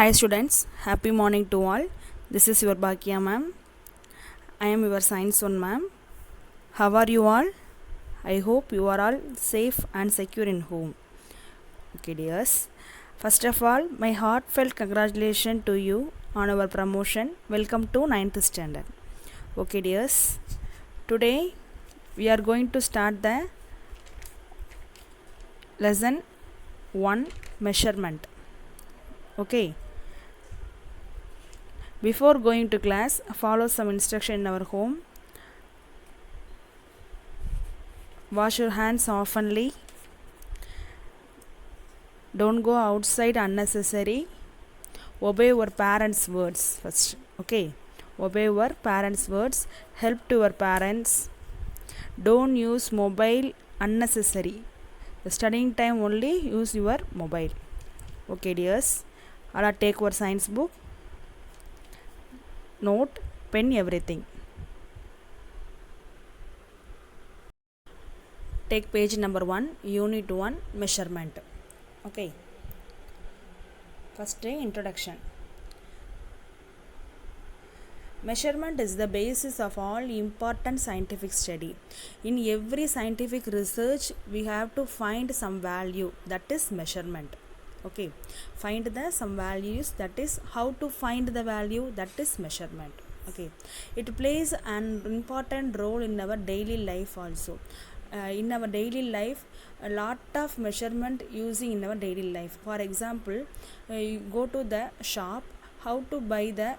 Hi students, happy morning to all. This is your Bhakia ma'am. I am your science one ma'am. How are you all? I hope you are all safe and secure in home. Okay dears. First of all, my heartfelt congratulations to you on our promotion. Welcome to 9th standard. Okay dears. Today we are going to start the lesson 1 measurement. Okay. Before going to class, follow some instruction in our home. Wash your hands oftenly. Don't go outside unnecessary. Obey your parents' words first. Okay. Obey your parents' words. Help to your parents. Don't use mobile unnecessary. The studying time only use your mobile. Okay dears. I'll take your science book. Note, pen, everything. Take page number 1, unit 1, measurement. Okay. First, introduction. Measurement is the basis of all important scientific study. In every scientific research, we have to find some value, that is measurement. Okay, find the some values, that is how to find the value, that is measurement. Okay, it plays an important role in our daily life also. In our daily life, a lot of measurement using in our daily life. For example, you go to the shop, how to buy the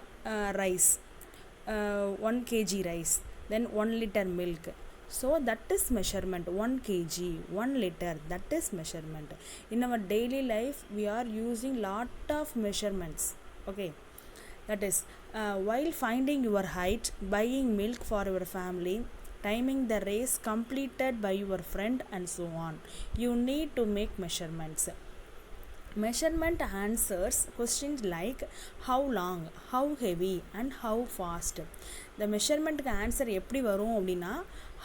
rice, 1 kg rice, then 1 liter milk. So that is measurement. 1 kg, 1 liter, that is measurement. In our daily life, we are using lot of measurements. Okay, that is while finding your height, buying milk for your family, timing the race completed by your friend, and so on. You need to make measurements. Measurement answers questions like how long, how heavy, and how fast. The measurement answer எப்படி வரும் அப்படின்னா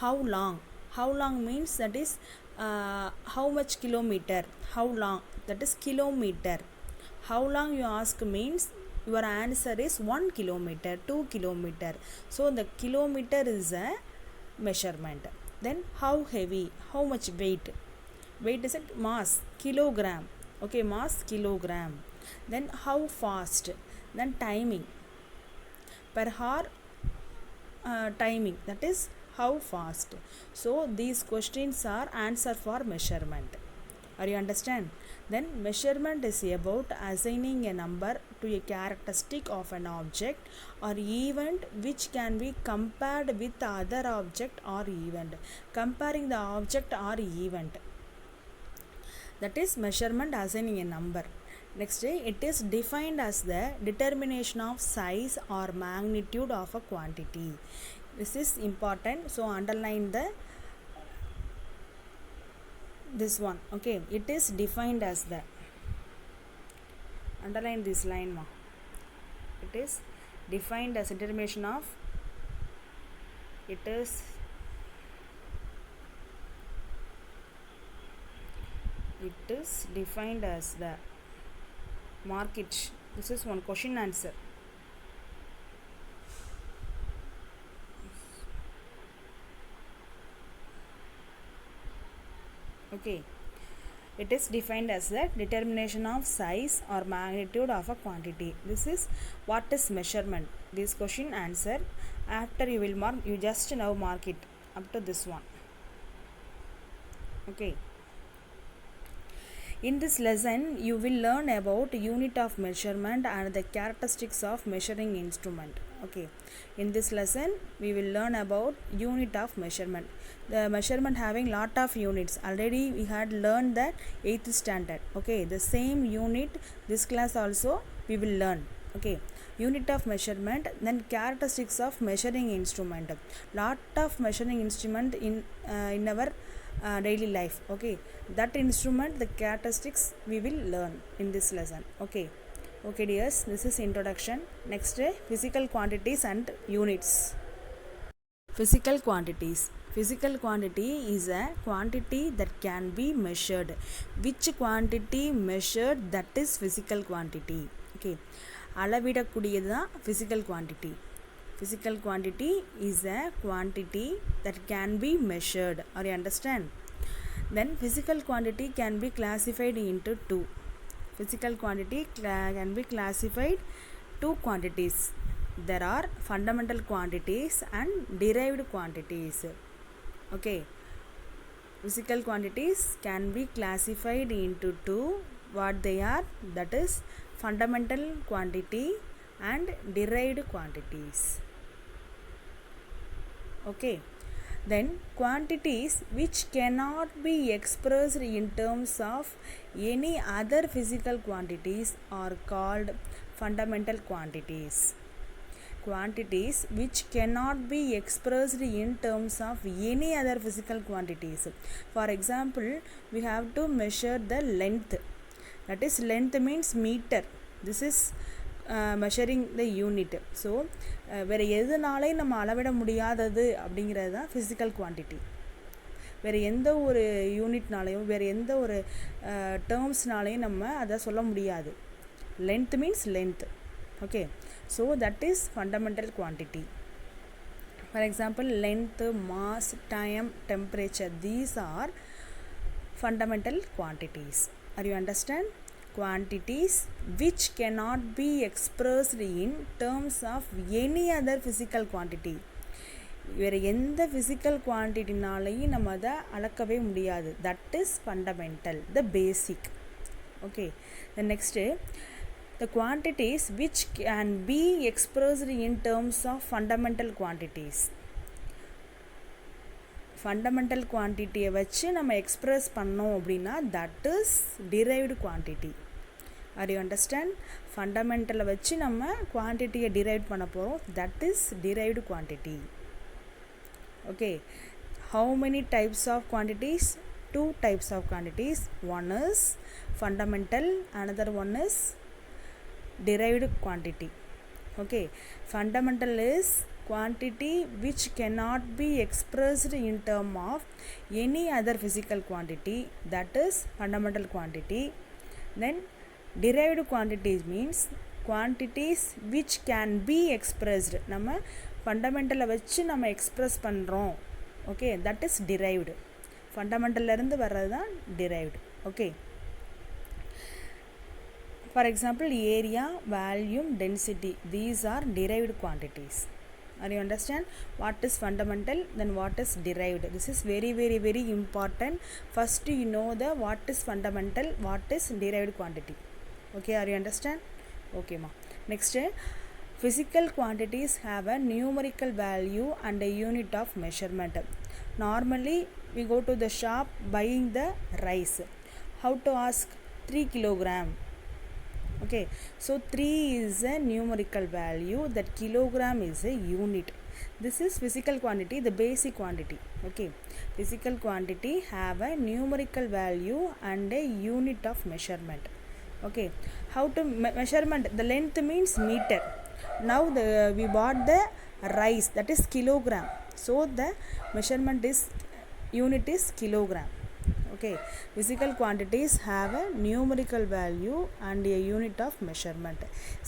how long. How long means that is how much kilometer. How long, that is kilometer. How long you ask means your answer is 1 kilometer, 2 kilometer. So the kilometer is a measurement. Then how heavy, how much weight. Weight is a mass, kilogram. Okay, mass, kilogram. Then how fast. Then timing, per hour, timing, that is how fast. So these questions are answer for measurement. Are you understand? Then measurement is about assigning a number to a characteristic of an object or event which can be compared with other object or event. Comparing the object or event, that is measurement assigning a number. Next, it is defined as the determination of size or magnitude of a quantity. This is important, so underline this one. Okay, it is defined as the, underline this line ma. It is defined as determination of, it is defined as the, mark it. This is one question answer. Okay, it is defined as the determination of size or magnitude of a quantity. This is what is measurement. This question answer. After you will mark, you just now mark it up to this one. Okay. In this lesson, you will learn about unit of measurement and the characteristics of measuring instrument. Okay, in this lesson, we will learn about unit of measurement. The measurement having lot of units. Already we had learned that 8th standard. Okay, the same unit this class also we will learn. Okay, unit of measurement, then characteristics of measuring instrument. Lot of measuring instrument in our daily life. Okay, that instrument, the characteristics we will learn in this lesson. Okay, okay dears, this is introduction. Next, physical quantities and units. Physical quantities. Physical quantity is a quantity that can be measured. Which quantity measured, that is physical quantity. Okay, அளவிடக்கூடியது தான் physical quantity. Physical quantity is a quantity that can be measured. Are you understand? Then physical quantity can be classified into two. Physical quantity can be classified two quantities. There are fundamental quantities and derived quantities. Okay, physical quantities can be classified into two. What they are? That is fundamental quantity and derived quantities. Okay, then quantities which cannot be expressed in terms of any other physical quantities are called fundamental quantities. Quantities which cannot be expressed in terms of any other physical quantities. For example, we have to measure the length. That is, length means meter. This is measuring the unit. So வேறு எதுனாலையும் நம்ம அளவிட முடியாதது அப்படிங்கிறது தான் physical quantity. வேறு எந்த ஒரு யூனிட்னாலையும் வேறு எந்த ஒரு டேர்ம்ஸ்னாலையும் நம்ம அதை சொல்ல முடியாது. Length means length. Okay, so that is fundamental quantity. For example, length, mass, time, temperature, these are fundamental quantities. Are you understand? Quantities which cannot be expressed in terms of any other physical quantity. வேறு எந்த physical குவான்டிட்டினாலையும் நம்ம அதை அளக்கவே முடியாது. That is fundamental, the basic. Okay, the next, the quantities which can be expressed in terms of fundamental quantities. Fundamental குவான்டிட்டியை வச்சு நம்ம express பண்ணோம் அப்படின்னா that is derived quantity. Are you understand? ஃபண்டமெண்டலை வச்சு நம்ம குவான்டிட்டியை டிரைவ் பண்ண போகிறோம். That is derived quantity. Okay, how many types of quantities? Two types of quantities. One is fundamental, another one is derived quantity. Okay, fundamental is quantity which cannot be expressed in terms of any other physical quantity. That is fundamental quantity. Then derived quantities means quantities which can be expressed. நம்ம ஃபண்டமெண்டலை வச்சு நம்ம express பண்ணுறோம். Okay, that is derived. ஃபண்டமெண்டல்லேருந்து வர்றது தான் derived. Okay, for example, area, volume, density, these are derived quantities. Are you understand? What is fundamental, then what is derived? This is very very very important. First you know the what is fundamental, what is derived quantity. Okay, are you understand? Okay ma. Next, physical quantities have a numerical value and a unit of measurement. Normally we go to the shop buying the rice. How to ask? 3 kilogram. Okay, so 3 is a numerical value, that kilogram is a unit. This is physical quantity, the basic quantity. Okay, physical quantity have a numerical value and a unit of measurement. Okay, how to measurement? The length means meter. Now we bought the rice, that is kilogram, so the measurement is unit is kilogram. Okay, physical quantities have a numerical value and a unit of measurement.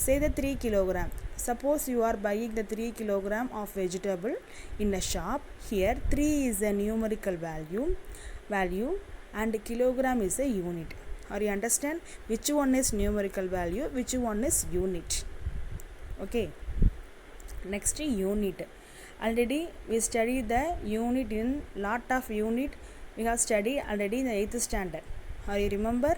Say the 3 kilogram. Suppose you are buying the 3 kilogram of vegetable in a shop. Here 3 is a numerical value and kilogram is a unit. Are you understand? Which one is numerical value, which one is unit? Okay, next unit. Already we studied the unit in lot of unit. We have studied already in the 8th standard. Are you remember?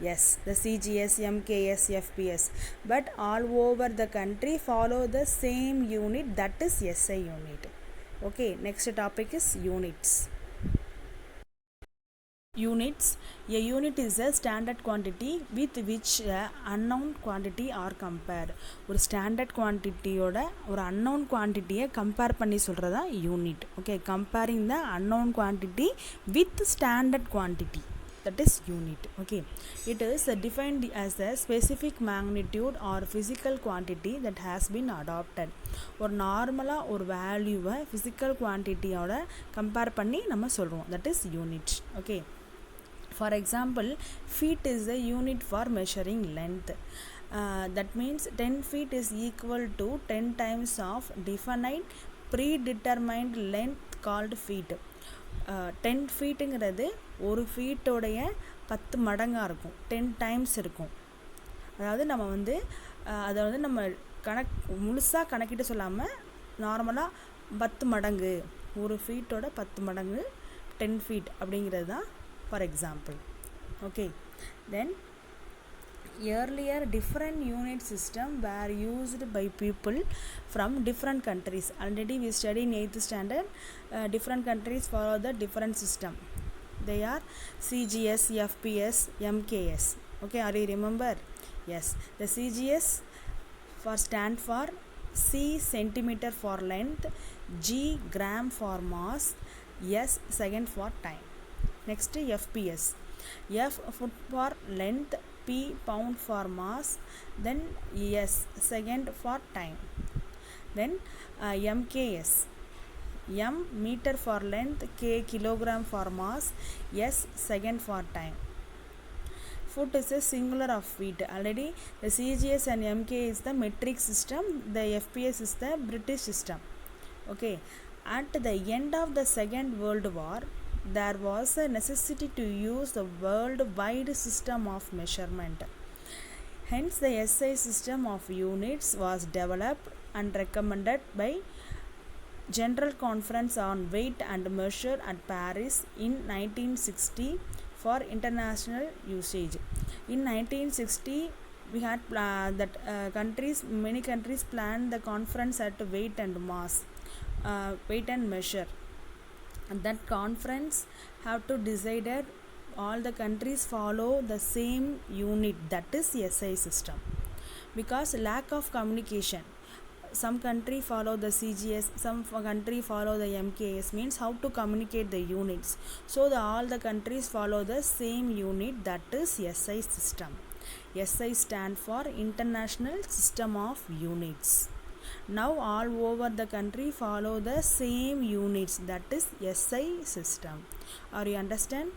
Yes, the CGS, MKS, FPS. But all over the country follow the same unit, that is SI unit. Okay, next topic is units. Units. A unit is a standard quantity with which unknown quantity are compared. ஒரு standard குவான்டிட்டியோட ஒரு unknown குவான்டிட்டியை compare பண்ணி சொல்கிறதா unit. Okay, comparing the unknown quantity with standard quantity, that is unit. Okay, it is defined as a specific magnitude or physical quantity that has been adopted. ஒரு நார்மலாக ஒரு வேல்யூவை physical குவான்டிட்டியோட compare பண்ணி நம்ம சொல்கிறோம், that is unit. Okay, for example, feet is a unit for measuring length. That means 10 feet is equal to 10 times of definite predetermined length called feet. 10 ஃபீட்டுங்கிறது ஒரு ஃபீட்டோடைய 10 மடங்காக இருக்கும், 10 டைம்ஸ் இருக்கும். அதாவது நம்ம வந்து அதை வந்து நம்ம முழுசாக கணக்கிட்டு சொல்லாமல் நார்மலாக 10 மடங்கு, ஒரு ஃபீட்டோட 10 மடங்கு 10 feet அப்படிங்கிறது தான் for example. Okay, then earlier different unit system were used by people from different countries. Already we study in 8th standard. Different countries follow the different system. They are CGS, FPS, MKS. Okay, are you remember? Yes, the CGS for stand for C centimeter for length, G gram for mass, S second for time. Next FPS, F foot for length, P pound for mass, then S second for time. Then MKS, M meter for length, K kilogram for mass, S second for time. Foot is a singular of feet. Already the CGS and MK is the metric system, the FPS is the British system. Okay, at the end of the Second World War, there was a necessity to use the worldwide system of measurement. Hence the SI system of units was developed and recommended by General Conference on Weight and Measure at Paris in 1960 for international usage. In 1960 we had many countries planned the conference at weight and mass, weight and measure. And that conference have to decided all the countries follow the same unit, that is SI system. Because lack of communication, some country follow the CGS, some country follow the MKS, means how to communicate the units. So all the countries follow the same unit, that is SI system. SI stand for International System of Units. Now all over the country follow the same units, that is SI system. Are you understand?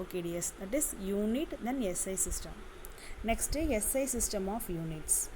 Okay, yes, that is unit, then SI system. Next, SI system of units.